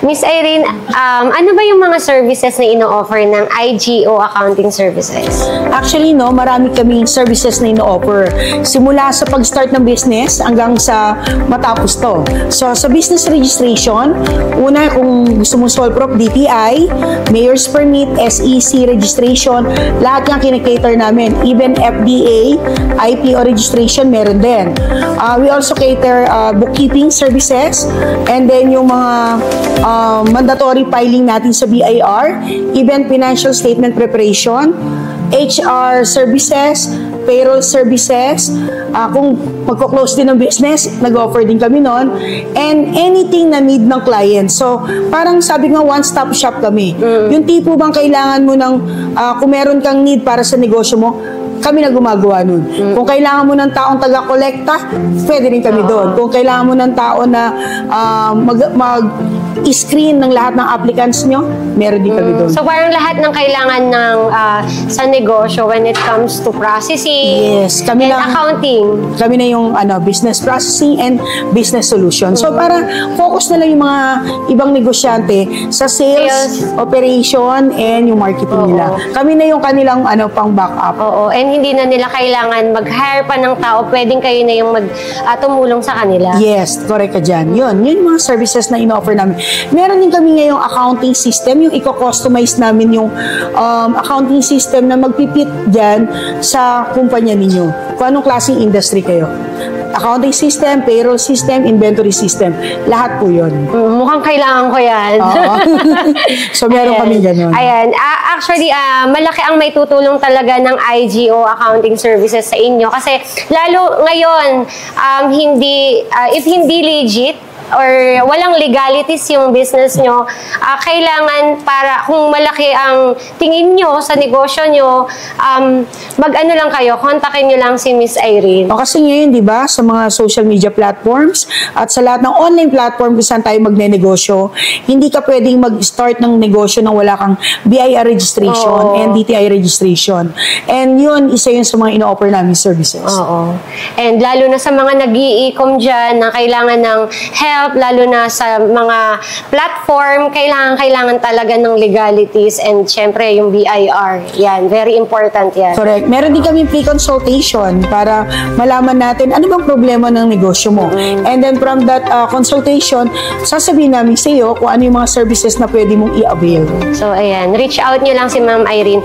Miss Irene, ano ba yung mga services na ino-offer ng IGO Accounting Services? Actually, no, marami kaming services na ino-offer. Simula sa pag-start ng business hanggang sa matapos to. So, sa business registration, una, kung gusto mong sole prop, DTI, Mayor's Permit, SEC registration, lahat yung kinikater namin. Even FDA, IPO registration, meron din. We also cater bookkeeping services, and then yung mga mandatory filing natin sa BIR, even financial statement preparation, HR services, payroll services, kung magko-close din ng business, nag-offer din kami nun, and anything na need ng client. So, parang sabi nga, one-stop shop kami. Yung tipo bang kailangan mo ng, kung meron kang need para sa negosyo mo, kami na gumagawa nun. Kung kailangan mo ng taong taga-kolekta, pwede rin kami doon. Kung kailangan mo ng tao na mag-screen ng lahat ng applicants nyo, meron din kami doon. So parang lahat ng kailangan ng sa negosyo when it comes to processing, yes, kami and lang, accounting. Kami na yung business processing and business solution. So para focus na lang yung mga ibang negosyante sa sales, operation, and yung marketing nila. Kami na yung kanilang pang backup. Oo, and hindi na nila kailangan mag-hire pa ng tao, pwedeng kayo na yung tumulong sa kanila. Yes, correct ka dyan. Yun yung mga services na in-offer namin. Meron din kami ngayong accounting system, yung i-customize namin yung accounting system na magpipit dyan sa kumpanya ninyo. Kung anong klaseng industry kayo. Accounting system, payroll system, inventory system. Lahat po yun. Mukhang kailangan ko yan. So, meron kami ganun. Ayan. Actually, malaki ang may tutulong talaga ng IGO Accounting Services sa inyo. Kasi, lalo ngayon, if hindi legit, or walang legalities yung business nyo, kailangan para kung malaki ang tingin nyo sa negosyo nyo, mag-ano lang kayo, kontakin nyo lang si Miss Irene. Kasi ngayon, di ba, sa mga social media platforms at sa lahat ng online platform kung saan tayo magne-negosyo, hindi ka pwedeng mag-start ng negosyo nang wala kang BIR registration and DTI registration. And yun, isa yun sa mga ino-offer namin services. Oo. And lalo na sa mga nag-i-e-com dyan na kailangan ng help, lalo na sa mga platform, kailangan talaga ng legalities and syempre yung BIR. Yan, very important yan. Correct. Meron din kami pre-consultation para malaman natin ano bang problema ng negosyo mo. And then from that consultation, sasabihin namin sa iyo kung ano yung mga services na pwede mong i-avail. So, ayan. Reach out nyo lang si Ma'am Irene.